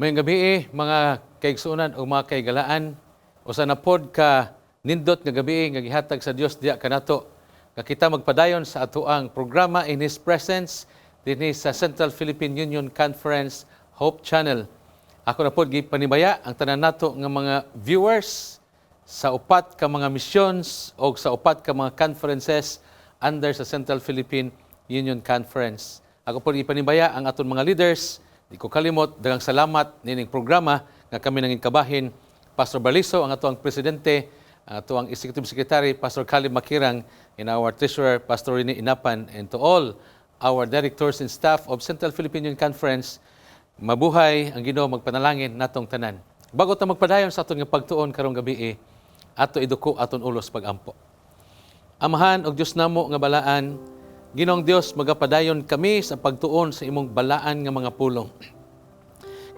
Mayong gabi mga kaigsunan o mga kaigalaan, o sa napod ka nindot nga gabi nga gihatag sa Dios diya kanato nga kita magpadayon sa atoang programa in His Presence dinhi sa Central Philippine Union Conference Hope Channel. Ako na pod gipanibaya ang tanan nato nga mga viewers sa upat ka mga missions o sa upat ka mga conferences under sa Central Philippine Union Conference. Ako po ipanibaya ang aton mga leaders. Di ko kalimot, daghang salamat nining programa nga kami nanging kabahin. Pastor Baliso, ang atuang presidente, ang atuang executive secretary, Pastor Caleb Makirang, and our treasurer, Pastor Rene Inapan, and to all our directors and staff of Central Philippine Union Conference, mabuhay ang Ginoo, magpanalangin natong tanan. Bago ta magpadayon sa aton nga pagtuon karong gabi, ato iduko aton ulos pagampo. Amahan og Dios namo nga balaan, Ginoong Dios, magapadayon kami sa pagtuon sa imong balaan nga mga pulong.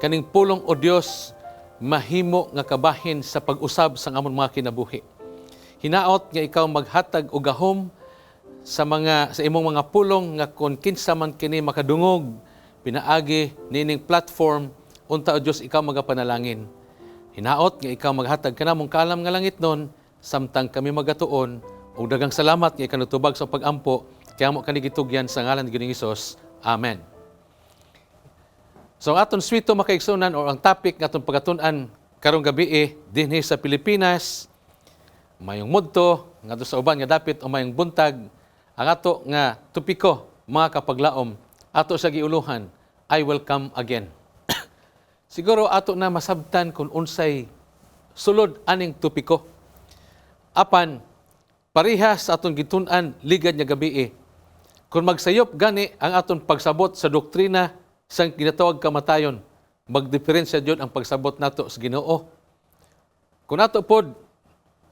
Kaning pulong o Dios, mahimo nga kabahin sa pag-usab sa amon mga kinabuhi. Hinaot nga ikaw maghatag og gahom sa imong mga pulong nga kung kinsa man kini makadungog pinaagi nining platform unta o Dios ikaw magapanalangin. Hinaot nga ikaw maghatag kanamong kaalam nga langit nun samtang kami magatuon ug daghang salamat nga ikanutubag sa pagampo kaya mo kanigitugyan sa ngalan ni Ginoong Hesus. Amen. So aton swito makaigsunan o ang topic nga aton pagatun-an karong gabi dinhi sa Pilipinas, mayong mudto ngadto sa uban nga dapit o mayong buntag, ang ato nga topiko mga kapaglaom ato sa giuluhan, I will come again. Siguro ato na masabtan kung unsay sulod aning topiko. Apan parihas sa aton gitun-an ligad nga gabi kung magsayop gani ang aton pagsabot sa doktrina sang ginatawag kamatayon, magdiferensya jud ang pagsabot nato sa Ginoo. Kung ato pod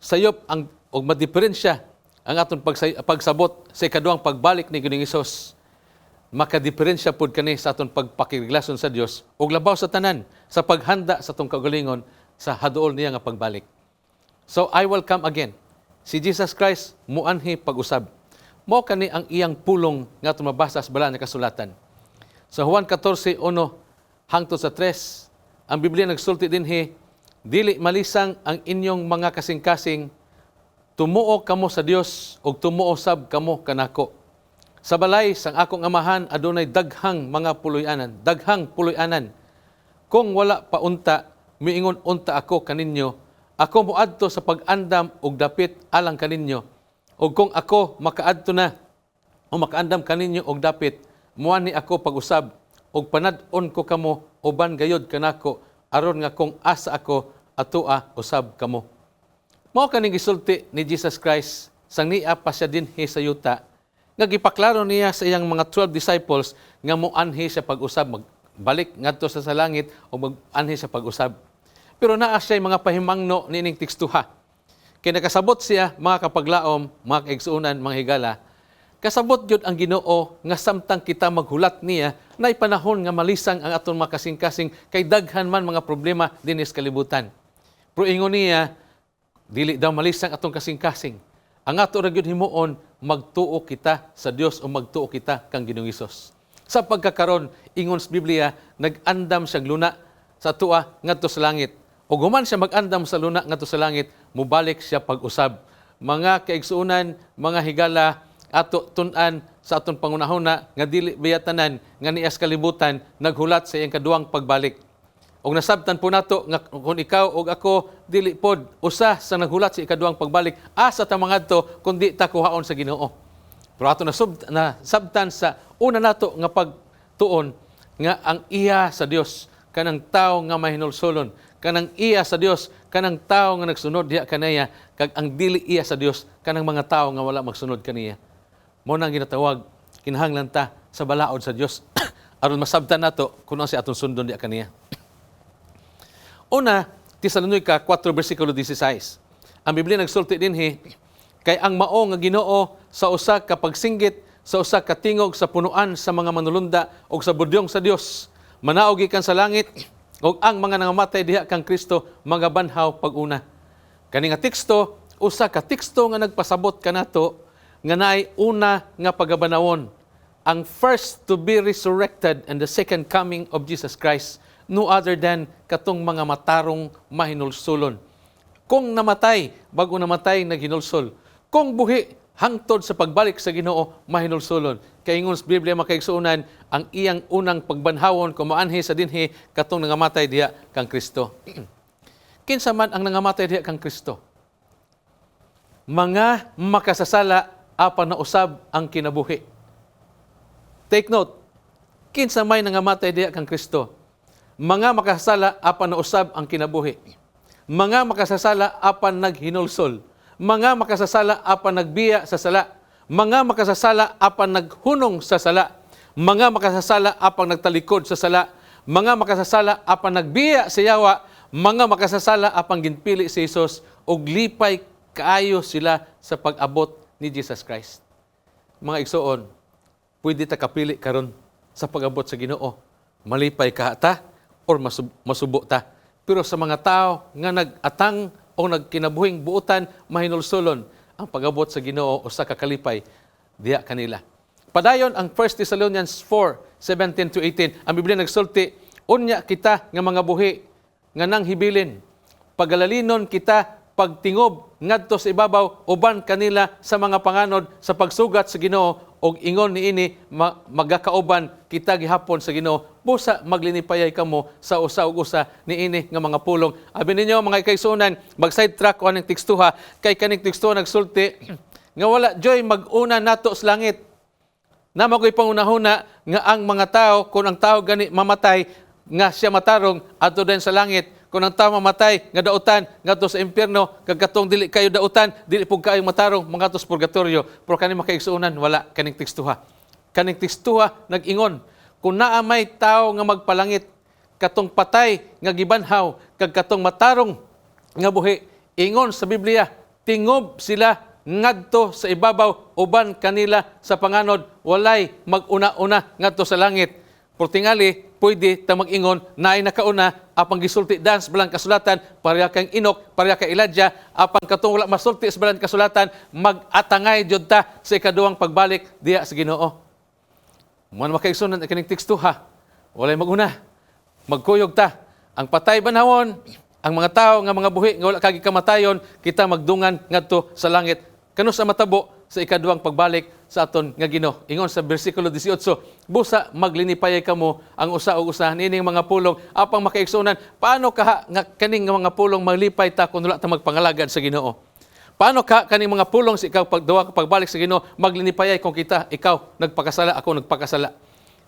sayop og madiferensya ang aton pagsabot sa ikaduhang pagbalik ni Ginoong Hesus, makadiferensya pod kani sa aton pagpakiglason sa Dios ug labaw sa tanan sa paghanda sa atong kaugalingon sa haduol niya nga pagbalik. So I will come again. Si Jesus Christ muanhi pag-usab. Mao kani ang iyang pulong nga tumabasa sa bala nga kasulatan. Sa Juan 14:1 hangtod sa 3, ang Biblia nagsulti dinhi, dili malisang ang inyong mga kasing-kasing, tumuo kamo sa Dios ug tumuo sab kamo kanako. Sa balay sang akong amahan adunay daghang mga daghang puloy-anan. Kung wala pa unta, miingon unta ako kaninyo, ako moadto sa pag-andam ug dapit alang kaninyo. O kung ako makaadto na o makaandam kaninyo og dapit, muani ako pag-usab og panad-on ko kamo uban gayod kanako aron nga kung asa ako atua usab kamo. Mao kaning gisulti ni Jesus Christ sang niya pa siya dinhi sa yuta nga gipaklaro niya sa iyang mga 12 disciples nga moanhi sa pag-usab magbalik ngadto sa langit o mag-anhi sa pag-usab. Pero naa siya mga pahimangno nining tekstuha. Kaya nakasabot siya, mga kapaglaom, mga kaigsuunan, mga higala, kasabot yun ang Ginoo nga samtang kita maghulat niya na ipanahon nga malisang ang aton mga kasing-kasing kay daghan man mga problema dinis kalibutan. Pero ingon niya, dili daw malisang atong kasing-kasing. Ang ato ra gyud himuon, magtuo kita sa Dios o magtuo kita kang Ginoong Hesus. Sa pagkakaron, ingon sa Biblia, nag-andam siyang luna sa tua ngadto sa langit. O guman siya mag-andam sa luna ngadto sa langit, mubalik siya pag-usab. Mga kaigsuunan, mga higala, ato tun-an sa aton pangunahuna nga dili bayatanan nga nias kalibutan naghulat sa iyang kaduhang pagbalik. Og nasabtan po nato nga kung ikaw og ako dili pod usa sa naghulat sa ikaduhang pagbalik, asa ta mangadto kundi ta kuhaon sa Ginoo. Pero ato nasabtan sa una nato nga pagtuon nga ang iya sa Dios kanang tawo nga mahinulsolon, kanang iya sa Dios, kanang tao nga nagsunod diha kanaya, kag ang dili iya sa Dios, kanang mga tao nga wala magsunod kaniya. Mao nang ginatawag, kinahanglan ta sa balaod sa Dios aron masabtan nato kung ano si aton sundon diha kaniya. Una, Tesalonica 4 versikulo 16. Ang Biblia nagsulti dinhi, kay ang mao nga Ginoo sa usa ka pagsinggit, sa usa ka tingog sa punuan sa mga manulunda o sa budyong sa Dios, manaog gikan sa langit, o ang mga nangamatay diha kang Kristo magabanhaw pag-una. Kani nga teksto, usa ka teksto nga nagpasabot kanato nga naay una nga pagabanawon. Ang first to be resurrected and the second coming of Jesus Christ no other than katong mga matarong mahinulsulon. Kung namatay, bago namatay, naghinulsol. Kung buhi, hangtod sa pagbalik sa Ginoo, mahinulsulon. Kay ingon sa Biblia makaigsuunan, ang iyang unang pagbanhawon, kumaanhi sa dinhi, katong nangamatay diha kang Kristo. Kinsa man ang nangamatay diha kang Kristo? Mga makasasala, apan na usab ang kinabuhi. Take note, kinsa may nangamatay diha kang Kristo? Mga makasasala, apan na usab ang kinabuhi. Mga makasasala, apan naghinulsol. Mga makasasala, apan nagbiya sa sala. Mga makasasala, apan naghunong sa sala. Mga makasasala, apan nagtalikod sa sala. Mga makasasala, apan nagbiya sa yawa. Mga makasasala, apan ginpili si Jesus, ug lipay kaayo sila sa pag-abot ni Jesus Christ. Mga igsoon, pwede ta kapili karon sa pag-abot sa Ginoo. Malipay ka ta or masubo ta. Pero sa mga tao nga nag-atang o nagkinabuhing buutan, mahinulsulon ang pag-abot sa Ginoo o sa kakalipay diya kanila. Padayon ang 1 Thessalonians 4:17-18. Ang Biblia nagsulti, unya kita nga mga buhi nga nang hibilin, pagalalinon kita pagtingob ngadto sa ibabaw uban kanila sa mga panganod sa pagsugat sa Ginoo, og ingon niini magakauban kita gihapon sa Ginoo, busa maglinipayay kamo sa usa ug usa niini nga mga pulong. Abi ninyo mga kaigsuonan, mag-side track o aning tekstuha, kay kaning tekstuha nagsulti nga wala joy mag-una nato sa langit. Na magoy pangunahuna nga ang mga tao, kung ang tao gani mamatay, nga siya matarong adto din sa langit. Kung ang tao mamatay, nga dautan, ngadto sa impyerno, kagkatong dili kayo dautan, dili pug kayo matarong, mga sa purgatorio. Pero kani makaigsuunan, wala kaning tekstuha. Kaning tekstuha nag-ingon, kung naa may tao nga magpalangit, katong patay nga gibanhaw, kagkatong matarong nga buhi, ingon sa Biblia, tingob sila ngadto sa ibabaw uban kanila sa panganod, walay mag-una-una ngadto sa langit. Portingali, pwede ta mag-ingon na ay nakauna apang gisulti dan sa balang kasulatan, pareha kang Inok, pareha kang Elijah, apang katong wala masulti sa balang kasulatan, mag-atangay jud ta sa ikaduhang pagbalik diya sa Ginoo. Man makaigsunan kining tekstuha, walay mag-una, magkuyog ta. Ang patay banhawon, ang mga tao nga mga buhi nga wala kagi kamatayon, kita magdungan ngadto sa langit. Kano sa matabo sa ikaduhang pagbalik sa aton nga Ginoo. Ingon sa bersikulo 18, busa maglinipayay kamo ang usa ug usa nining mga pulong apang makaigsunan. Paano ka nga kaning mga pulong maglipay ta kun wala ta magpangalagad sa Ginoo? Paano ka kaning mga pulong sa ikaw pagduwa pagbalik sa Ginoo maglinipayay kung kita ikaw nagpakasala, ako nagpakasala?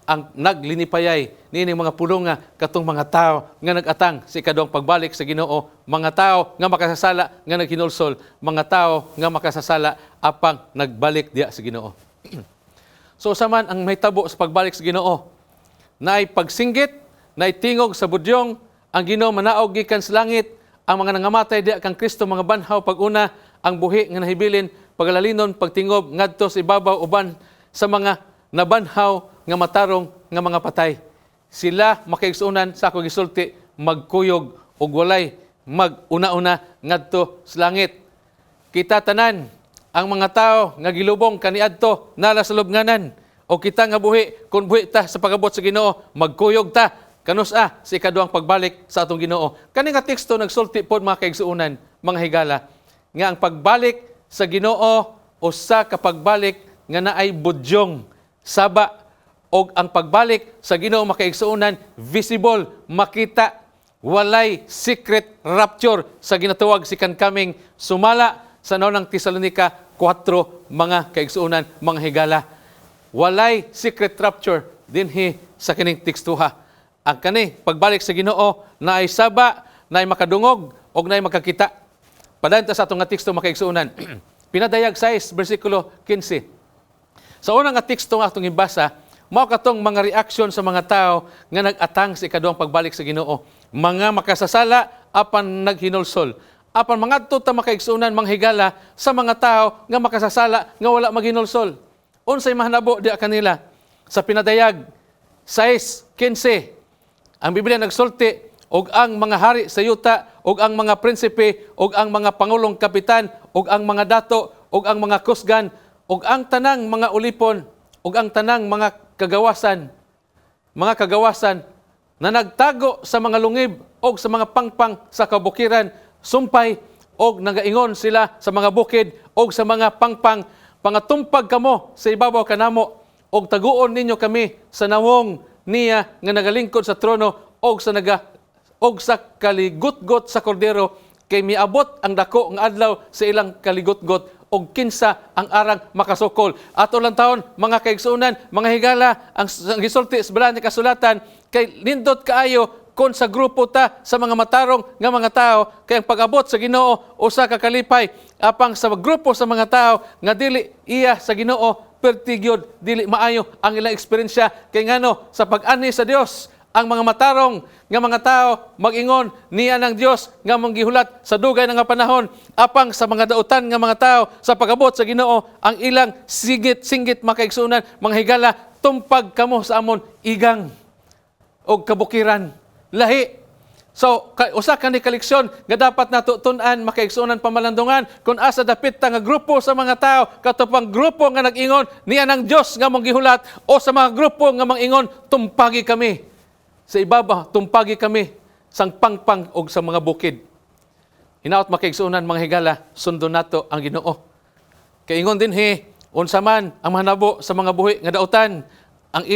Ang naglinipayay nining mga pulong nga katong mga tao nga nag-atang sa ikaduhang pagbalik sa Ginoo, mga tao nga makasasala nga naghinulsol, mga tao nga makasasala apang nagbalik diya sa Ginoo. So saman ang mahitabo sa pagbalik sa Ginoo, naay pagsinggit, naay tingog sa budyong, ang Ginoo manaog gikan sa langit, ang mga nangamatay diya kang Kristo mga banhaw pag-una, ang buhi nga nahibilin, pagalalinon, pagtingob ngadto sa ibabaw uban sa mga nabanhaw nga matarong nga mga patay. Sila makaigsuunan sa akong gisulti magkuyog og walay mag-una-una ngadto sa langit. Kita tanan ang mga tao nga gilubong kaniadto nala sa lubnganan, o kita nga buhi kun buhi ta sa pag-abot sa Ginoo magkuyog ta kanus-a sa ikaduhang pagbalik sa atong Ginoo. Kani nga teksto nagsulti pod mga kaigsuunan, mga higala, nga ang pagbalik sa Ginoo usa ka pagbalik nga naay budyong saba, og ang pagbalik sa Ginoo makaigsuunan visible, makita, walay secret rapture sa ginatawag second coming, sumala sa naunang Tesalonica 4 mga kaigsuunan, mga higala. Walay secret rapture dinhi sa kining tekstuha. Ang kani pagbalik sa Ginoo naay saba, naay makadungog og naay makakita. Padayon ta sa atong nga teksto makaigsuunan. Pinadayag 6 bersikulo 15. Sa unang nga teksto nga atong ibasa, mao katong mga reaksyon sa mga tao nga nag-atang sa ikaduhang pagbalik sa Ginoo. Mga makasasala apan naghinulsol. Apan mangadto ta makaigsunan mga higala sa mga tao nga makasasala nga wala maghinulsol. Unsay mahanabo diha kanila? Sa pinadayag 6:15, ang Biblia nagsulti, og ang mga hari sa yuta, og ang mga prinsipe, og ang mga pangulong kapitan, og ang mga dato, og ang mga kusgan, og ang tanang mga ulipon, ug ang tanang mga kagawasan na nagtago sa mga lungib o sa mga pangpang sa kabukiran, sumpay, o nagaingon sila sa mga bukid o sa mga pangpang, pangatumpag kamo sa ibabaw kanamo, o taguon ninyo kami sa nawong niya nga nagalingkod sa trono o sa kaligutgot sa kordero, kay miabot ang dako nga adlaw sa ilang kaligutgot o kinsa ang arang makasukol. Ato lang taon, mga kaigsuunan, mga higala, ang gisulti sa Balaan nga Kasulatan, kay nindot kaayo kon sa grupo ta sa mga matarong nga mga tao, kay ang pag-abot sa Ginoo usa ka kalipay, apang sa grupo sa mga tao nga dili iya sa Ginoo, pertigyod, dili maayo ang ilang eksperyensya, kay ngano sa pag-ani sa Dios, ang mga matarong nga mga tao mag-ingon niya ng Dios nga mong gihulat sa dugay nga panahon, apang sa mga dautan nga mga tao sa pag-abot sa Ginoo, ang ilang singgit makaigsunan, mga higala, tumpag kamo sa amon igang o kabukiran, lahi. So, usa ka ni kaleksyon nga dapat nato tun-an, makaigsunan, pamalandungan, kung asa dapit ta nga grupo sa mga tao, katupang grupo nga nag-ingon niya ng Dios nga mong gihulat, o sa mga grupo nga mang-ingon tumpagi kami sa ibaba, tumpagi kami sang pangpang o sa mga bukid. Hinaot makaigsunan, mga higala, sundo nato ang Ginoo. Kaingon din unsa man ang manabo sa mga buhi nga dautan, ang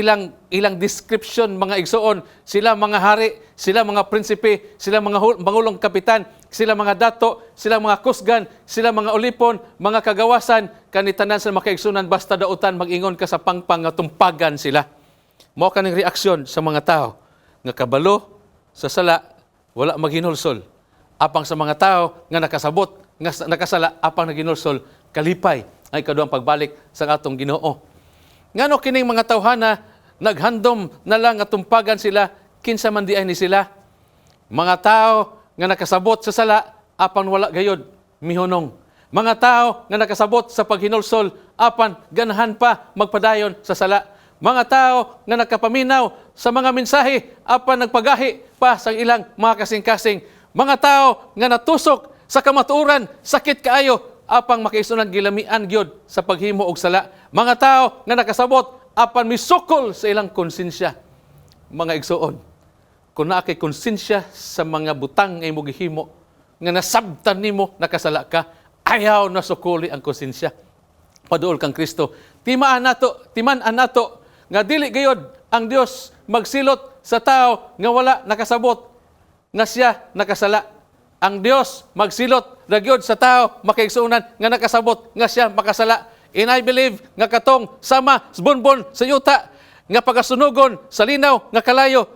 ilang description, mga igsuon, sila mga hari, sila mga prinsipe, sila mga mangulong kapitan, sila mga dato, sila mga kusgan, sila mga ulipon, mga kagawasan, kanitanan sa makaigsunan, basta dautan, mag-ingon ka sa pangpang nga tumpagan sila. Mao kaning reaksyon sa mga tao nga kabalo sa sala, wala maghinulsol. Apang sa mga tao nga nakasabot, nga nakasala, apang naginulsol, kalipay ay kaduang pagbalik sa atong Ginoo. Ngano kining mga tawhana naghandom na lang nga tumpagan sila, kinsa man di ay ni sila. Mga tao nga nakasabot sa sala, apan wala gayod mihunong. Mga tao nga nakasabot sa paghinulsol, apan ganahan pa magpadayon sa sala. Mga tao nga nakapaminaw sa mga mensahe, apan nagpagahi pa sa ilang mga kasing-kasing. Mga tao nga natusok sa kamatuoran, sakit kaayo, apang makaisunan gilamian gyud sa paghimo og sala. Mga tao nga nakasabot, apan misukol sa ilang konsensya. Mga igsuon, kung naa kay konsensya sa mga butang nga imo gihimo, nga nasabtan nimo nakasala ka, ayaw na sukuli ang konsensya. Paduol kang Kristo. Timaan nato nga dili gayod ang Dios magsilot sa tao nga wala nakasabot nga siya nakasala. Ang Dios magsilot ra gyud sa tao makaigsuonan nga nakasabot nga siya makasala. And I believe nga katong sama sa bonbon sa yuta nga pagasunugon sa linaw nga kalayo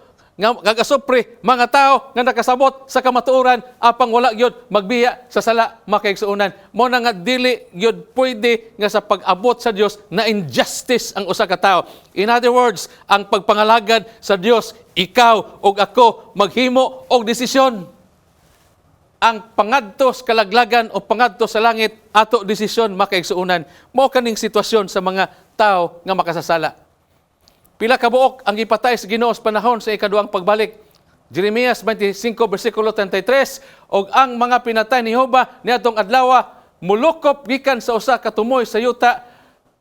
nga gagasupre mga tao nga nakasabot sa kamatuoran, apang wala gyud magbiya sa sala makaigsuonan. Mo na nga dili gyud pwede nga sa pag-abot sa Dios na injustice ang usa ka tao. In other words, ang pagpangalagad sa Dios, ikaw ug ako maghimo og desisyon. Ang pangadto sa kalaglagan o pangadto sa langit, ato desisyon makaigsuonan. Mo kaning sitwasyon sa mga tao nga makasasala. Pila ka buok ang ipatay sa Ginoo sa panahon sa ikaduhang pagbalik. Jeremias 25 versikulo 33, og ang mga pinatay ni Jehova niadtong adlaw mulukop gikan sa usa ka tumoy sa yuta,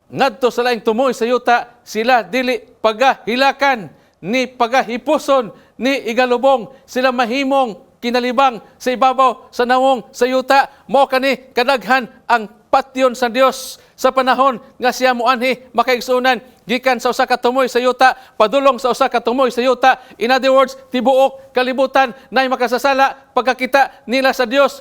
ngadto sa laing tumoy sa yuta, sila dili pagahilakan ni pagahipuson ni igalubong, sila mahimong kinalibang sa ibabaw sa nawong sa yuta. Mao kani kadaghan ang patyon sa Dios sa panahon nga siya moanhi makaigsuonan gikan sa usa ka tumoy sa yuta padulong sa usa ka tumoy sa yuta. In other words, tibuok kalibutan nay makasasala pagkakita nila sa Dios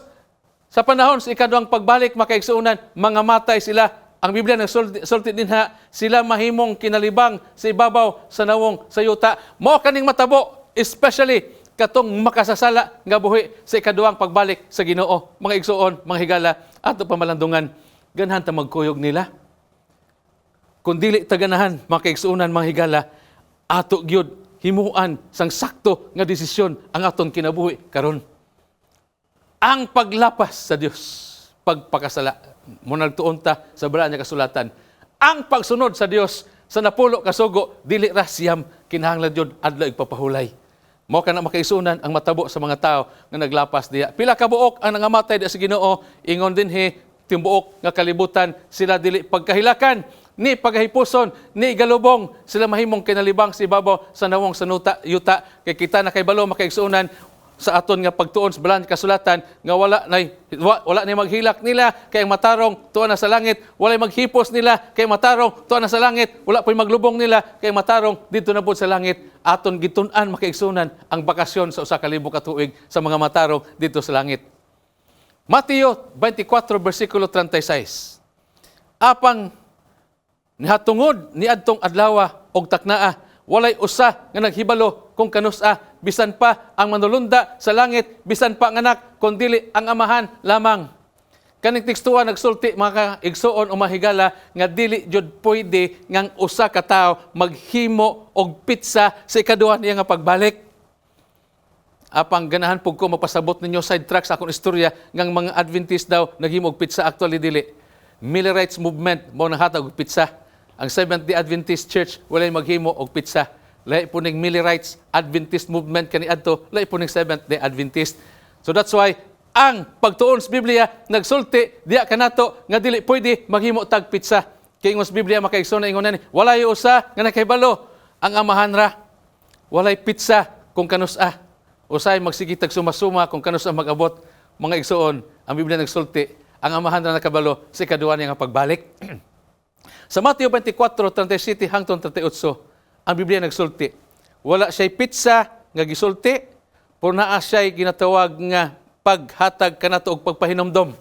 sa panahon sa ikaduhang pagbalik makaigsuonan, mga matay sila. Ang Biblia nagsulti dinha, sila mahimong kinalibang sa ibabaw sa nawong sa yuta. Mao kaning matabo, especially katong makasasala nga buhi sa ikaduhang pagbalik sa Ginoo. Mga igsuon, mga higala, ato pamalandungan, ganahan ta magkuyog nila. Kung dili ta ganahan, mga kaigsuonan, mga higala, ato gyud himuan sang sakto nga desisyon ang aton kinabuhi karon. Ang paglapas sa Dios, pagpakasala, mo nagtuon ta sa Balaan nga Kasulatan. Ang pagsunod sa Dios sa napulo ka sugo, dili ra siyam kinahanglan jud adlaw igpapahulay. Mao kana makaisunan ang matabo sa mga tao nga naglapas diya. Pila ka buok ang nangamatay diya sa Ginoo, ingon dinhi tibuok nga kalibutan sila dili pagkahilakan ni pagahipuson, ni galubong, sila mahimong kinalibang sa ibabaw sa nawong sanuta, yuta, kay kita na kay balo makaigsuunan sa aton nga pagtuon sa balang kasulatan nga wala na maghilak nila kay matarong tuwa na sa langit, wala maghipos nila kay matarong tuwa na sa langit, wala po'y maglubong nila kay matarong dito na po sa langit. Aton gitun-an makaigsunan ang bakasyon sa usa ka libo ka tuig sa mga matarong dito sa langit. Mateo 24 versikulo 36. Apang nihatungod ni adtong adlaw og taknaa, walay usa nga naghibalo kung kanusa, bisan pa ang manulunda sa langit, bisan pa ang anak, kundi ang amahan lamang. Kaning tekstuha nagsulti mga igsuon o mahigala nga dili jud pwede ngang usa ka tawo maghimo og pitsa sa ikaduha niya nga pagbalik. Apang ganahan pug ko mapasabot ninyo sidetrack sa akong istorya ngang mga Adventist daw naghimo og pitsa, actually dili. Millerites movement mo nanghatag og pitsa. Ang Seventh-day Adventist Church walay maghimo og pitsa. Lahi po ning Millerites Adventist movement kaniadto, lahi po ning Seventh-day Adventist. So that's why ang pagtuon sa Biblia nagsulti diya kanato nga dili pwede maghimo tag pitsa. Kay ingos Biblia makaigsoon na ingon ni walay usa nga nakahibalo ang amahan ra. Walay pitsa kung kanusa. Usay magsigitag sumasuma kung kanusa mag-abot. Mga igsoon, ang Biblia nagsulti ang amahan ra nakabalo sa ikaduha niya nga pagbalik. Sa Mateo 24:37 hangtod 38, ang Biblia nagsulti, wala siya'y pitsa nga gisulti, pero naa siya'y ginatawag nga paghatag kanato og pagpahinomdom.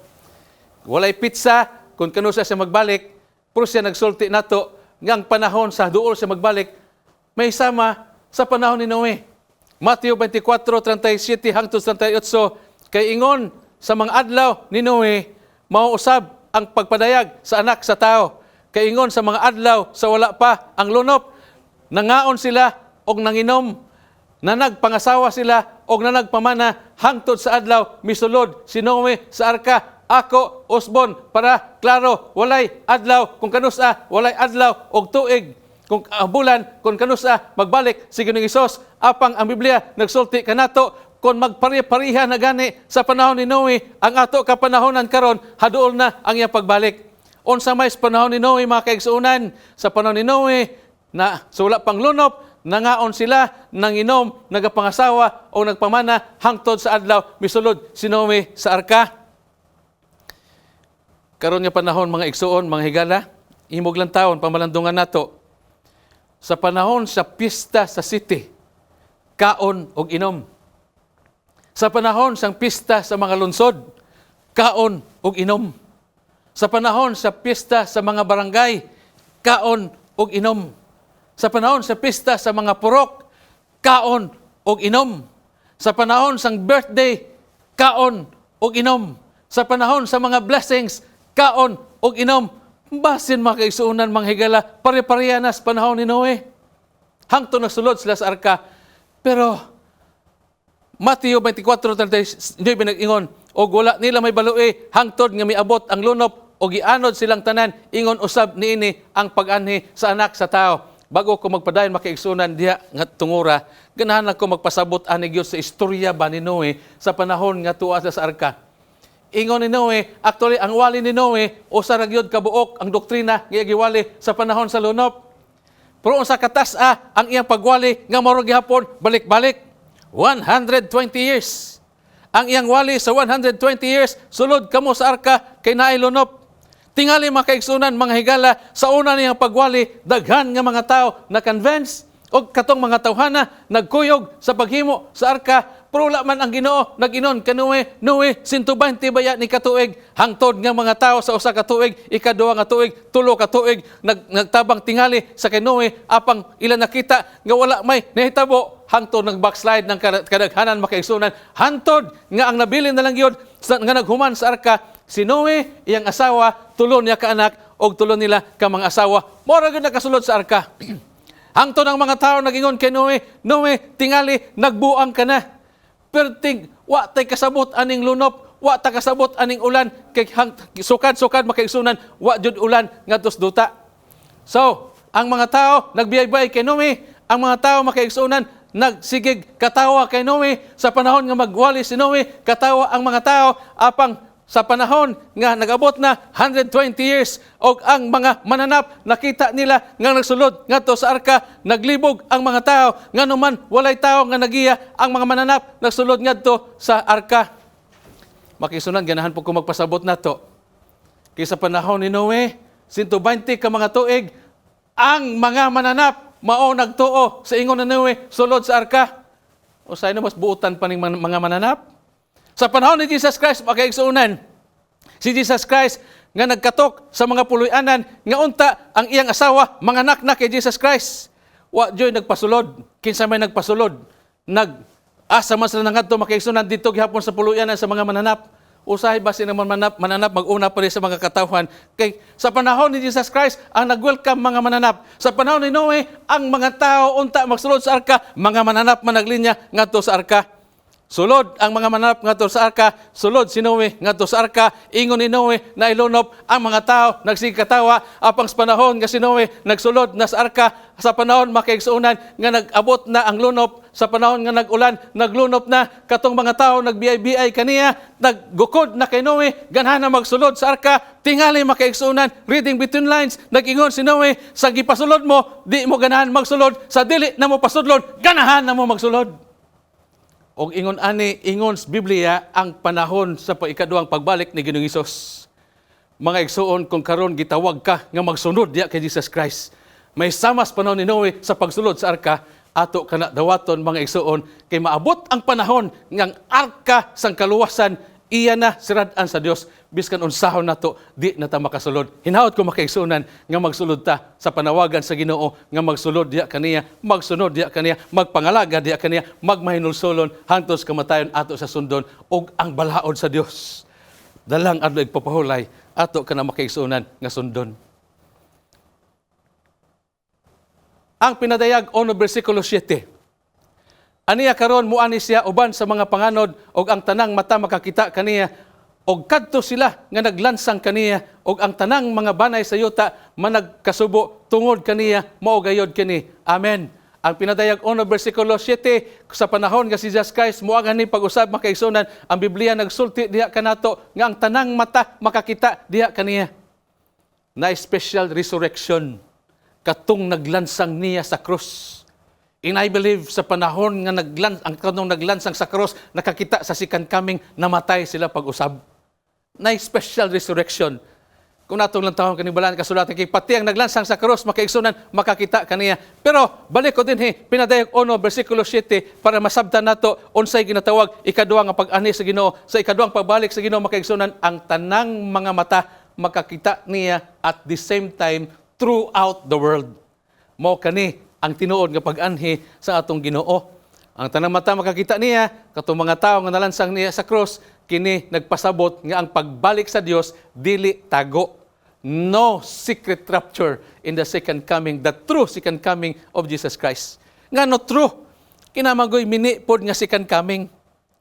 Walay pitsa kung kanusa siya magbalik, pero siya nagsulti nato nga ang panahon sa duol siya magbalik may sama sa panahon ni Noe. Mateo 24:37 hangtod 38, kay ingon sa mga adlaw ni Noe, mauusab ang pagpadayag sa anak sa tao. Kaingon sa mga adlaw sa wala pa ang lunop, nangaon sila og nanginom, nanagpangasawa sila og nanagpamana hangtod sa adlaw misulod si Noe sa arka. Ako usbon para klaro, walay adlaw kung kanusa, walay adlaw og tuig kung bulan kung kanusa magbalik si Ginoong Hesus. Apang ang Biblia nagsulti kanato kung magpari-pariha na gani sa panahon ni Noe, ang ato kapanahonan karon haduol na ang iyang pagbalik. Unsa may sa panahon ni Noe mga kaigsuunan, sa panahon ni Noe na sa wala pang lunop, nangaon sila, nanginom, nagapangasawa o nagpamana hangtod sa adlaw misulod si Noe sa arka. Karon nga panahon mga igsuon, mga higala, imog lang taon pamalandungan nato. Sa panahon sa pista sa city, kaon og inom. Sa panahon sang pista sa mga lungsod, kaon og inom. Sa panahon sa pista sa mga barangay, kaon og inom. Sa panahon sa pista sa mga purok, kaon og inom. Sa panahon sang birthday, kaon og inom. Sa panahon sa mga blessings, kaon og inom. Basin mga kaigsuunan mga higala, pare-pareha na sa panahon ni Noe. Hangtod nagsulod sila sa arka. Pero Mateo 24:39 nag-ingon, og wala nila may baloi hangtod nga miabot ang lunop o gianod silang tanan, ingon usab niini ang pag-anhi sa anak sa tao. Bago ko magpadayon makaigsunan diha nga tungura, ganahan lang ko magpasabot ani gyud sa istorya ba ni Noe sa panahon nga tuwa sa arka. Ingon ni Noe, actually ang wali ni Noe usa ra gyud kabuok ang doktrina nga giwali sa panahon sa lunop. Pero unsa katas-a ang iyang pagwali nga mao gihapon balik-balik 120 years. Ang iyang wali sa 120 years sulod kamo sa arka kay naay lunop. Tingali mga kaigsunan, mga higala, sa una niyang pagwali, daghan nga mga tao na convince o katong mga tawhana nagkuyog sa paghimo sa arka. Pero wala man ang Ginoo nag-inon kanuwe, Noe, 120 baya ni katuig, hangtod nga mga tao sa usa ka tuig, ikaduha nga tuig, tulo ka tuig, nagtabang tingali sa kay Noe, apang ilan nakita nga wala may nahitabo, hangtod nag-backslide ng kadaghanan makaigsunan, hangtod nga ang nabilin na lang yun nga naghuman sa arka, si Noe, iyang asawa, tulo niya ka anak, o tulo nila ka mga asawa, mora gud nakasulod sa arka. Hangtod ang mga tao nagingon kay Noe, Noe, tingali, nagbuang ka na. Pero wa tay kasabot aning lunop, wa ta kasabot aning ulan, kay sukad-sukad makaigsunan, wa jud ulan ngadtos duta. So, ang mga tao nagbiyay-bay kay Noe, ang mga tao makaigsunan, nagsigig katawa kay Noe, sa panahon nga magwali si Noe, katawa ang mga tao, apang sa panahon nga nagabot na 120 years og ang mga mananap nakita nila nga nagsulod ngadto sa arka, naglibog ang mga tao nganuman walay tao nga nagiya, ang mga mananap nagsulod ngadto sa arka. Makisunan ganahan po ko magpasabot nato. Kay sa panahon ni Noe, 120 ka mga tuig, ang mga mananap mao nagtuo sa ingon ni Noe sulod sa arka. O sa mas buutan pa ning mga mananap. Sa panahon ni Jesus Christ, makaigsuunan, si Jesus Christ nga nagkatok sa mga puloy-anan nga unta ang iyang asawa, mga anak na kay Jesus Christ. Wa joy nagpasulod, kinsa may nagpasulod, asa man sila nangadto makaigsuunan dito gihapon sa puloy-anan sa mga mananap. Usahay ba sila mananap mag-una pa rin sa mga katawhan. Kay sa panahon ni Jesus Christ, ang nag-welcome mga mananap. Sa panahon ni Noe, ang mga tao unta magsulod sa arka, mga mananap managlinya ngadto sa arka. Sulod ang mga mananap ngadto sa arka, sulod si Noe ngadto sa arka, ingon ni Noe na ilunop ang mga tao nagsigkatawa, apang sa panahon nga si Noe nagsulod na sa arka, sa panahon makaigsuunan nga nag-abot na ang lunop, sa panahon nga nag-ulan, naglunop na katong mga tao nagbiay-biay kaniya, naggukod na kay Noe, ganahan na magsulod sa arka, tingali makaigsuunan, reading between lines, nag-ingon si Noe, sa gipasulod mo, di mo ganahan magsulod, sa dili na mo pasudlod, ganahan na mo magsulod. Og ingon ani, ingon sa Biblia ang panahon sa ikaduhang pagbalik ni Ginoong Hesus. Mga igsuon, kung karon gitawag ka nga magsunod diya kay Jesus Christ, may samas panahon ni Noe sa pagsulod sa arka, ato kana dawaton mga igsuon, kay maabot ang panahon ngang arka sang kaluwasan, iya na sirad-an sa Dios, biskan unsahon nato di na ta makasulod. Hinaot ko makaigsunan nga magsulod ta sa panawagan sa Ginoo nga magsulod diya kaniya, magsunod diya kaniya, magpangalaga diya kaniya, magmahinulsolon hangtod sa kamatayon ato sa sundon ug ang balaod sa Dios. Dalang adlaw igpapahulay ato kana makaigsunan nga sundon. Ang pinadayag 1 bersikulo 7. Aniya karon muani siya uban sa mga panganod og ang tanang mata makakita kaniya og kadto sila nga naglansang kaniya og ang tanang mga banay sa yuta managkasubo tungod kaniya mao gayod kini. Amen. Ang pinadayag 1 bersikulo 7, sa panahon nga si Jesus Christ muang ni pag-usab makaigsunan, ang Biblia nagsulti diha kanato nga ang tanang mata makakita diha kaniya. Na special resurrection katong naglansang niya sa krus. And I believe sa panahon nga ang kanong naglansang sa cross, nakakita sa second coming, namatay sila pag-usab. Na special resurrection. Kung natong lang taon kanibalaan kasulatan kay pati ang naglansang sa cross, makaigsunan, makakita kaniya. Pero balik ko din pinadayag 1 bersikulo 7 para masabtan nato unsay ginatawag ikaduha nga pag-ani sa Ginoo. Sa ikaduhang pagbalik sa Ginoo makaigsunan, ang tanang mga mata makakita niya at the same time throughout the world. Mao kani ang tinuod nga pag-anhi sa atong Ginoo. Ang tanang mata makakita niya, katong mga tao nga nalansang niya sa cross, kini nagpasabot nga ang pagbalik sa Dios dili tago. No secret rapture in the second coming, the true second coming of Jesus Christ. Nga no true, kinamagoy mini pod nga second coming.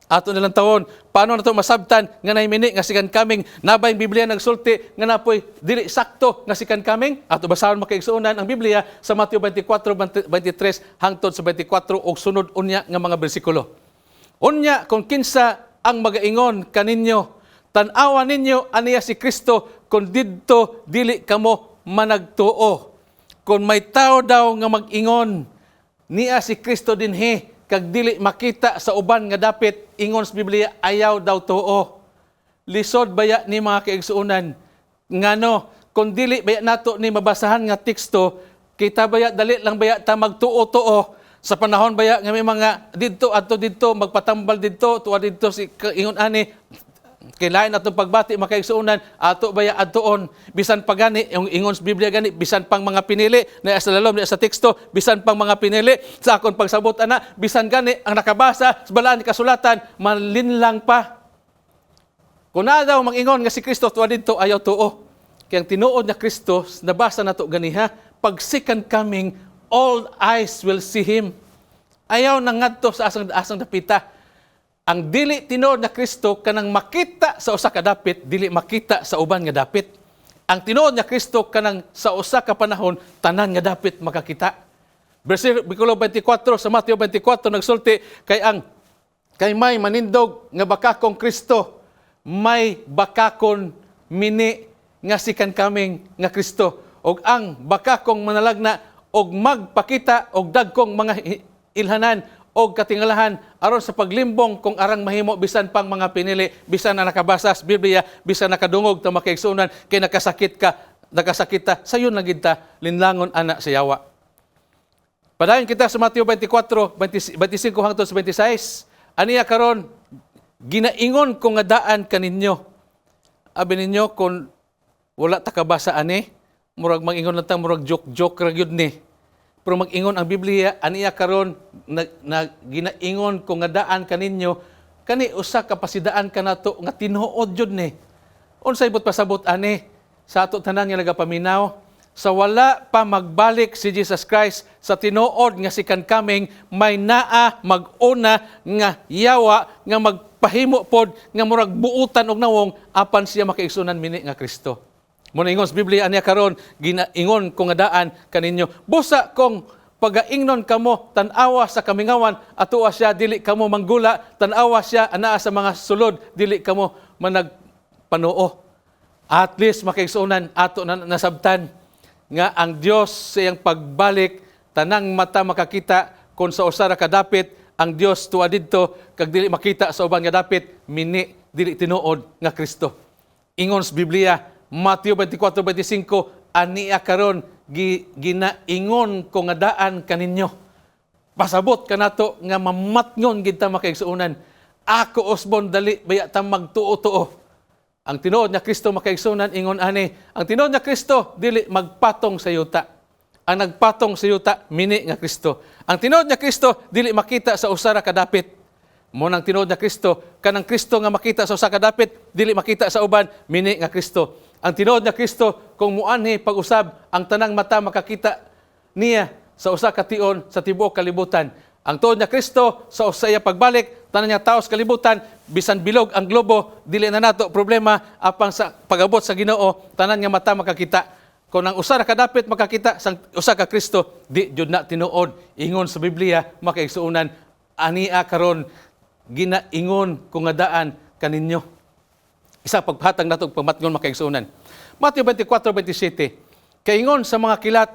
Ato nilang taon, paano na ito masabtan nga naimini nga second coming? Nabay ang Biblia nagsulti nga napoy dili sakto nga second coming? Ato basahon makaigsuunan ang Biblia sa Mateo 24:23 hangtod sa 24 og sunod unya nga mga bersikulo. Unya kung kinsa ang magaingon kaninyo, tan-awa ninyo aniya si Kristo, kung didto dili kamo managtuo. Kung may tao daw nga mag-ingon niya si Kristo dinhi, kag dili makita sa uban nga dapit, ingon sa Biblia, ayaw daw tuo. Lisod baya ni mga kaigsuunan. Ngano, kung dili baya nato ni mabasahan nga teksto, kita baya dali lang baya ta magtuo-tuo. Sa panahon baya nga may mga didto adto didto magpatambal didto tuwa didto si ingon ani, kailain atong pagbati makaigsuunan, ato baya adtoon, bisan pa gani yung ingon sa Biblia gani, bisan pang mga pinili na sa lalom na sa teksto, bisan pang mga pinili sa akon pagsabot ana, bisan gani ang nakabasa sa balaan ni kasulatan malinlang pa. Kung na daw mangingon nga si Kristo tuwa didto, ayaw tuo. Kaya ang tinuod na Kristo, nabasa nato ganiha, pag second coming, all eyes will see Him. Ayaw nang ngadto sa asang dapita. Ang dili tinuod na Kristo kanang makita sa usa ka dapit, dili makita sa uban nga dapit. Ang tinuod na Kristo kanang sa usa ka panahon, tanan nga dapit makakita. Bersikulo 24 sa Mateo 24 nagsulti kay may manindog nga bakakong Kristo may bakakon mini nga sikan kaming nga Kristo. Og ang bakakong manalagna og magpakita og dagkong mga ilhanan og katingalahan aron sa paglimbong kung arang mahimo bisan pang mga pinili, bisan na nakabasa sa Biblia, bisan nakadungog ta makaigsunan kay nakasakit ta sayon lang gid ta linlangon ana sa yawa. Padayon kita sa Mateo 24, 25 hangtod sa 26. Aniya karon ginaingon ko nga daan kaninyo. Abi ninyo kung wala ta kabasa ani, murag mangingon lang ta murag joke ra gyud ni. Pero mag-ingon ang Biblia, aniya karon na ginaingon ko nga daan kaninyo, kani usa ka pasidaan kanato nga tinuod jud ni. Unsay but pasabot ani sa ato tanan nga nagapaminaw, sa wala pa magbalik si Jesus Christ sa tinuod nga sikan kaming may naa mag-una nga yawa nga magpahimo pod nga murag buutan og nawong apan siya makaigsunan mini nga Kristo. Muna ingon sa Biblia aniya karon ginaingon ko nga daan kaninyo. Busa kung pagaingnon kamo tan-awa sa kamingawan atoa siya dili kamo manggula, tan-awa siya anaa sa mga sulod dili kamo managpanuo. At least makaigsunan ato na nasabtan nga ang Dios sa iyang pagbalik tanang mata makakita kung sa usa ra kadapit ang Dios tuwa didto kag dili makita sa uban nga dapit mini dili tinuod nga Kristo. Ingon sa Biblia Mateo 24:25 aniya karon ginaingon ko nga daan kaninyo. Pasabot kanato nga mamatngon gid ta makaigsuonan. Ako usbon dali baya ta magtuo-tuo. Ang tinuod nga Kristo makaigsuonan ingon ani, ang tinuod nga Kristo dili magpatong sa yuta. Ang nagpatong sa yuta mini nga Kristo. Ang tinuod nga Kristo dili makita sa usa ra kadapit. Mo nang tinuod nga Kristo, kanang Kristo nga makita sa usa kadapit dili makita sa uban mini nga Kristo. Ang tinuod nga Kristo kung muanhi pag-usab ang tanang mata makakita niya sa usa ka tion sa tibuok kalibutan. Ang tuod nga Kristo sa usa iya pagbalik tanan niya taos kalibutan bisan bilog ang globo dili na nato problema apang sa pag-abot sa Ginoo tanan nga mata makakita. Kung ang usa ra kadapit makakita sang usa ka Kristo di jud na tinuod. Ingon sa Biblia makaigsuonan ania karon ginaingon ko nga daan kaninyo. Isa paghatag nato pagmatngon makaigsuonan. Mateo 24:27. Kaingon sa mga kilat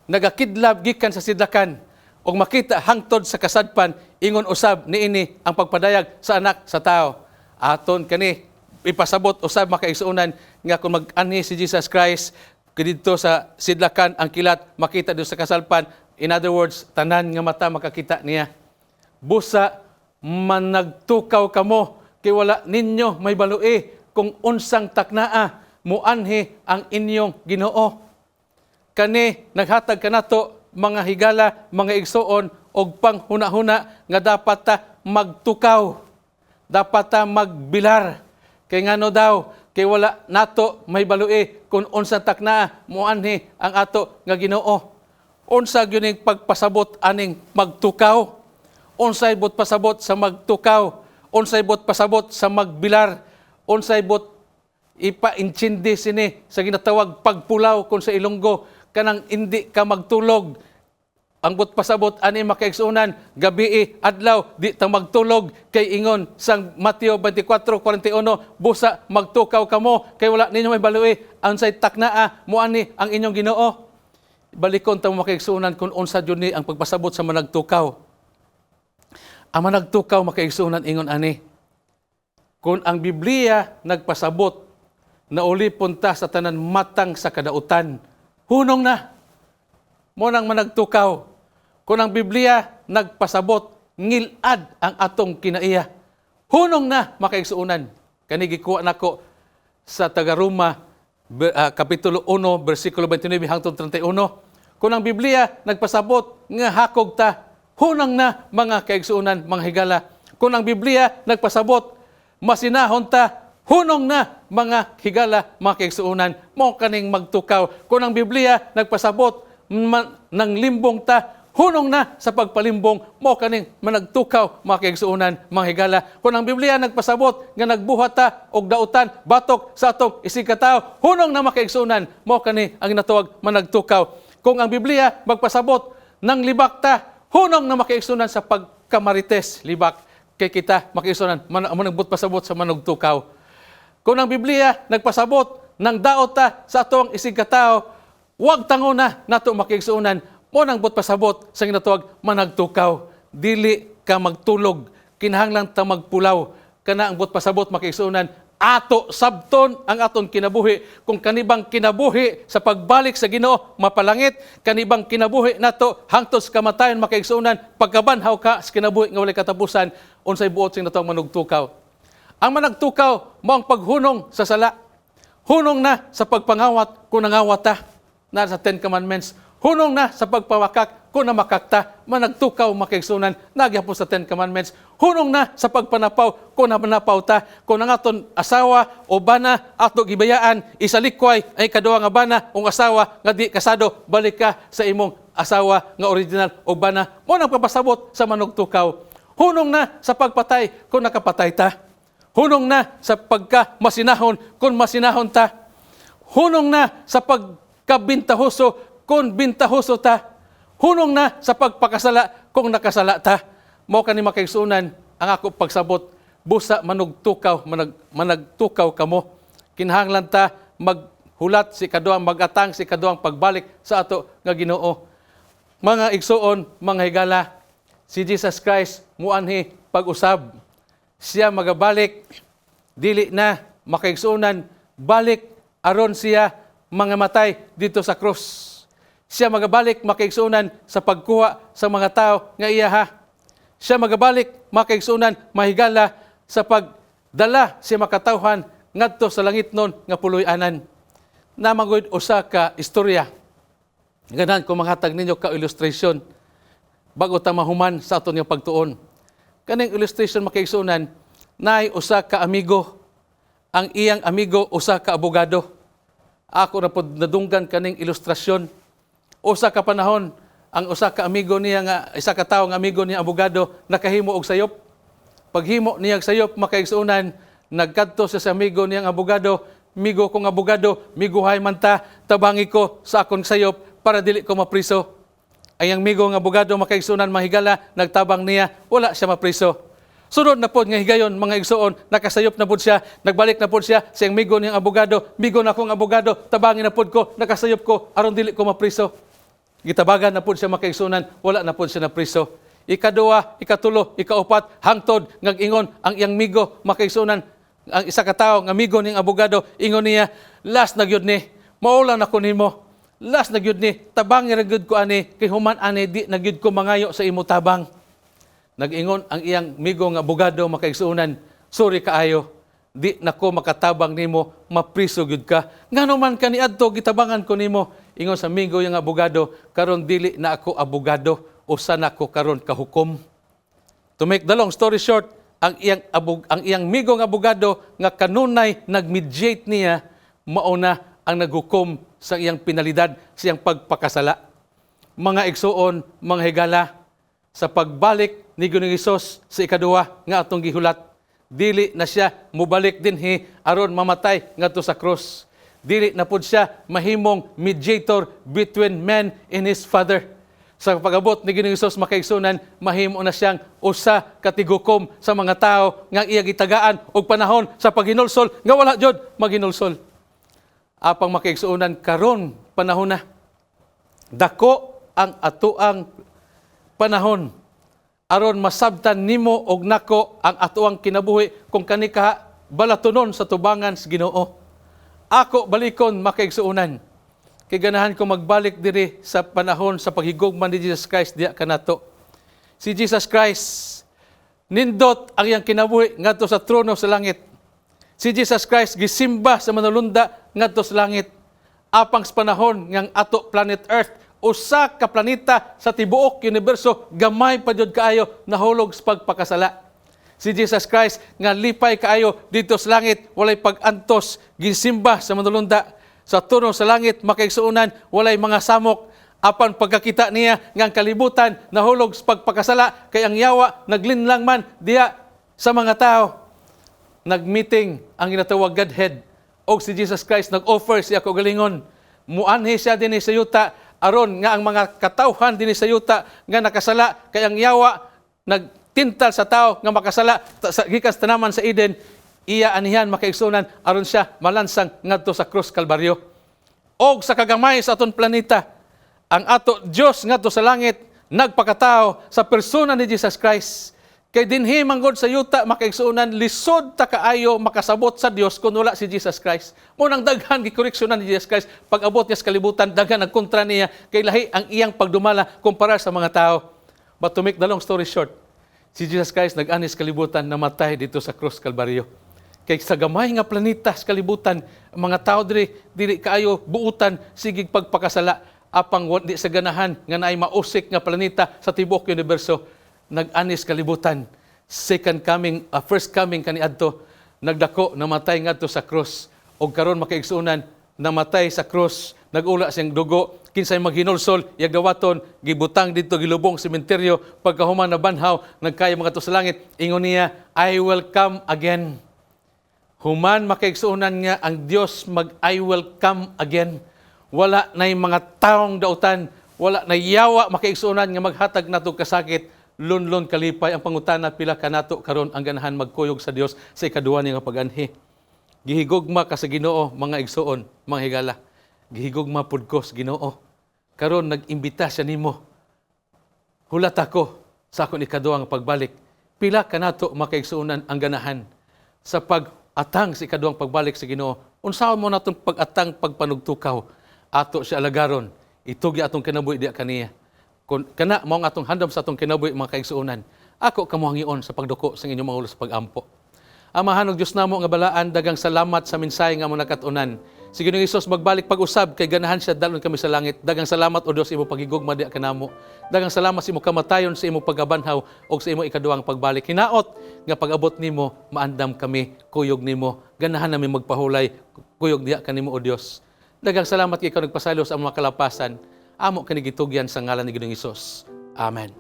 nagakidlab gikan sa sidlakan og makita hangtod sa kasadpan ingon usab niini ang pagpadayag sa anak sa tao. Aton kani ipasabot usab makaigsuonan nga kung mag-anhi si Jesus Christ didto sa sidlakan ang kilat makita dito sa kasadpan. In other words, tanan nga mata makakita niya. Busa managtukaw kamo kay wala ninyo may balui kung unsang taknaa muanhi ang inyong Ginoo. Kani naghatag kanato mga higala, mga igsuon og panghuna-huna nga dapat ta magtukaw, dapat ta magbilar. Kay ngano daw, kay wala nato may balui kung unsang taknaa muanhi ang ato nga Ginoo. Unsa gyud ning pagpasabot aning magtukaw? Unsay bot pasabot sa magtukaw? Unsay bot pasabot sa magbilar? Unsay bot ipa-intindi sini sa ginatawag pagpulaw kung sa Ilonggo kanang hindi ka magtulog. Ang bot pasabot ani makaigsuonan gabi adlaw di ta magtulog kay ingon sang Mateo 24:41 busa magtukaw kamo kay wala ninyo may balui unsay taknaa muani ang inyong Ginoo. Balikon ta makaigsuonan kung unsa jud ni ang pagpasabot sa managtukaw. Ang managtukaw makaigsuonan ingon ani. Kung ang Biblia nagpasabot na uli punta sa tanan matang sa kadautan, hunong na. Mo nang managtukaw. Kung ang Biblia nagpasabot, ngilad ang atong kinaiya. Hunong na makaigsuonan. Kani gikuha nako sa Taga-Roma, Kapitulo 1, versikulo 29 hangtod 31. Kung ang Biblia nagpasabot nga hakog ta, hunang na mga kaigsuonan, mga higala. Kung ang Biblia nagpasabot, masinahon ta, hunong na mga higala, mga kaigsuonan, mo kaning magtukaw. Kung ang Biblia nagpasabot, nang limbong ta, hunong na sa pagpalimbong, mo kaning managtukaw, mga kaigsuonan, mga higala. Kung ang Biblia nagpasabot, nga nagbuhat ta, og dautan, batok sa atong isigkatao, hunong na mga kaigsuonan, mo kaning ang natawag managtukaw. Kung ang Biblia magpasabot, nang libak ta, hunong na makaigsunan sa pagkamarites, libak, kay kita makaigsunan, managbut pasabot sa manugtukaw. Kung ang Biblia nagpasabot ng daot ta sa atong isig katao, wag tango na nato makiigsuonan. Mo nang but pasabot sa ginatawag managtukaw. Dili ka magtulog, kinahanglan ta magpulaw. Kana ang but pasabot makiigsuonan, ato sabton ang aton kinabuhi. Kung kanibang kinabuhi sa pagbalik sa Ginoo mapalangit, kanibang kinabuhi nato hangtod sa kamatayon makaigsuonan, pagkabanhaw ka sa kinabuhi nga walay katapusan, unsay buot sing natong manugtukaw. Ang managtukaw mo ang paghunong sa sala. Hunong na sa pagpangawat kung nangawat ta, na sa 10 Commandments. Hunong na sa pagpamakak kung namakakta, managtukaw makaigsuonan, nagyapon sa 10 Commandments. Hunong na sa pagpanapaw kung napanapaw ta, kung ang aton asawa o bana ato gibayaan, isalikway ay kaduwa nga bana o asawa nga di kasado, balik ka sa imong asawa nga original o bana. Mo nang papasabot sa manugtukaw. Hunong na sa pagpatay kung nakapatay ta. Hunong na sa pagka-masinahon kung masinahon ta. Hunong na sa pagkabintahuso kung bintahuso ta. Hunong na sa pagpakasala kung nakasala ta. Mao kani makaigsuonan ang ako pagsabot, busa manugtukaw, managtukaw kamo. Kinahanglan ta maghulat si kaduang, magatang si kaduang pagbalik sa ato nga Ginoo. Mga igsuon, mga higala, si Jesus Christ muanhi pag-usab. Siya magabalik, dili na makaigsuonan, balik aron siya mga matay dito sa krus. Siya magabalik makaigsuonan sa pagkuha sa mga tao nga iyaha. Siya magabalik makaigsuonan mahigala sa pagdala siya makatawhan ngadto sa langitnon nga puloy-anan. Na magud usa ka istorya. Ganahan ko manghatag ninyo ka illustration bago ta mahuman sa aton nga pagtuon. Kaning illustration makaigsuonan, naay usa ka amigo. Ang iyang amigo usa ka abogado. Ako ra pod nadunggan kaning ilustrasyon. Usa ka panahon, ang usa ka amigo niya nga isa ka tawo nga amigo niya abogado nakahimo og sayop. Paghimo niya og sayop makaigsuonan, nagkadto sa amigo niyang abogado, migo kong abogado, miguhay man ta, tabangi ko sa akong sayop para dili ko mapriso. Ayang migo nga abogado makaigsuonan mahigala, nagtabang niya, wala siya mapriso. Sunod na pod nga higayon mga igsuon, nakasayop na pod siya, nagbalik na pod siya sa iyang migo niyang abogado, migo na akong abogado, tabangin na pod ko, nakasayop ko aron dili ko mapriso. Gitabagan na pod siya makaigsuonan, wala na pod siya na priso. Ikaduwa, ikatulo, ikaupat, hangtod ngag-ingon ang iyang migo makaigsuonan, ang isa ka tawo nga migo ning abogado, ingon niya, last na gyud ni, maulang ako nimo. Last na gyud ni, tabang ra gyud ko ani, kay human ani di na gyud ko mangayo sa imo tabang. Nag-ingon ang iyang migo nga abogado makaigsuonan, sorry kaayo, di nako makatabang nimo, mapriso gyud ka. Ngano man kaniadto gitabangan ko nimo. Ingon sa migo yang abogado, karon dili na ako abogado, usa na ko karon kahukom. To make the long story short, ang iyang migo nga abogado nga kanunay nag-mediate niya, mauna ang naghukom sa iyang penalidad, sa iyang pagpakasala. Mga igsuon, mga higala, sa pagbalik ni Ginoong Hesus sa ikaduwa nga atong gihulat, dili na siya mubalik dinhi aron mamatay ngadto sa cross. Dili na pud siya mahimong mediator between man and his Father. Sa pagabot ni Ginoong Hesus makaigsuonan, mahimo na siyang usa ka tigukom sa mga tao nga iya gitagaan og panahon sa paghinulsol nga wala jud maghinulsol. Apang makaigsuonan karon panahon na dako ang atuang panahon aron masabtan nimo og nako ang atuang kinabuhi kung kani ka balatunon sa tubangan sa Ginoo. Ako balikon makaigsuonan. Kay ganahan ko magbalik diri sa panahon sa paghigugma ni Jesus Christ diya kanato. Si Jesus Christ nindot ang iyang kinabuhi ngadto sa trono sa langit. Si Jesus Christ gisimba sa manulunda ngadto sa langit. Apang sa panahon ngang ato planet Earth, usa ka planeta sa tibuok universo, gamay pa jud kaayo nahulog sa pagpakasala. Si Jesus Christ nga lipay kaayo dito sa langit, walay pag-antos, gisimba sa manulunda. Sa trono sa langit, makaigsuonan, walay mga samok. Apan pagkakita niya nga kalibutan, nahulog sa pagpakasala, kay ang yawa, naglinlang man diya sa mga tao. Nagmeeting ang ginatawag Godhead. O si Jesus Christ nag-offer siya kagalingon. Muanhi siya din sa yuta, aron nga ang mga katawhan din sa yuta nga nakasala, kay ang yawa, tintal sa tao nga makasala sa gikas tanaman sa Eden, iya anihan makaigsunan aron siya malansang ngadto sa krus Kalbaryo. Og sa kagamay sa aton planeta, ang ato Dios ngadto sa langit nagpakatao sa persona ni Jesus Christ. Kay dinhi manggod sa yuta makaigsunan lisod ta kaayo makasabot sa Dios kun wala si Jesus Christ. Mo nang daghan gikoreksyonan ni Jesus Christ pag abot niya sa kalibutan, daghan nagkontra niya kay lahi ang iyang pagdumala kumpara sa mga tao. But to make the long story short, si Jesus Christ nag-anis kalibutan, namatay dito sa krus Kalbaryo. Kay sa gamay nga planeta sa kalibutan, ang mga tao diri kaayo buutan sigig pagpakasala apang di sa ganahan nga naay mausik nga planeta sa tibuok universo. Nag-anis kalibutan, first coming kaniadto, nagdako, namatay ngadto sa krus. O karon makaigsunan, namatay sa krus, nag-ula siyang dugo, kinsay maghinulsol, yagdawaton, gibutang dito, gilubong sementeryo, pagkahuman na banhaw, nagkaya mga to sa langit, ingon niya, I will come again. Human makaigsunan nga, ang Dios I will come again. Wala na mga taong dautan, wala na yawa makaigsunan nga maghatag nato kasakit, lunlon kalipay ang pangutana pila kanato karon ang ganahan magkuyog sa Dios sa ikaduha nga paganhi. Gihigugma ka sa Ginoo mga igsuon, mga higala. Gihigugma pud ko sa Ginoo. Karon nag-imbita siya nimo. Hulat ako sa akong ikaduha nga pagbalik. Pila kanato makaigsuonan ang ganahan sa pag-atang sa ikaduhang pagbalik sa Ginoo. Unsaon mo natong pag-atang pagpanugtukaw ato siya alagaron. Itugi atong kinabuhi diya kaniya. Kung kana mao nga atong handom sa atong kinabuhi mga kaigsuonan, ako kamo hangion sa pagduko sa inyong mga ulo sa pagampo. Amahan og Dios namo nga balaan, dagang salamat sa mensahe nga among nakatunan. Si Ginoong Hesus magbalik pag-usab kay ganahan siya dalon kami sa langit. Dagang salamat o Dios imo pagigugma diha kanamo. Dagang salamat sa imo kamatayon, sa imo pagabanhaw o sa imo ikaduhang pagbalik. Hinaot nga pag-abot nimo maandam kami kuyog nimo. Ganahan nami magpahulay kuyog diha kanimo o Dios. Dagang salamat kay ikaw nagpasalo sa among kalapasan. Amo kanigitugyan sa ngalan ni Ginoong Hesus. Amen.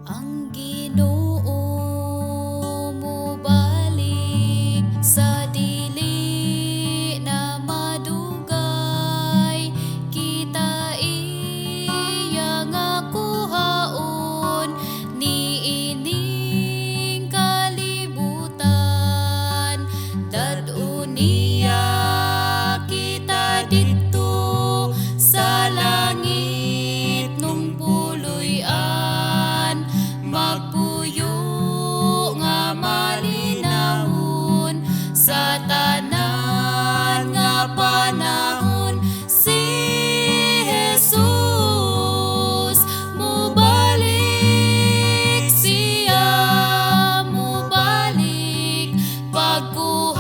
Ang Ginoo mobalik sa dili na madugay, kita iya nga kuhaon niining kalibutan. Dadun niya kita dito sa langit nung puloy-an, magpuyo nga malinahon sa tanan nga panahon. Si Jesus mubalik, siya mubalik, pagkuha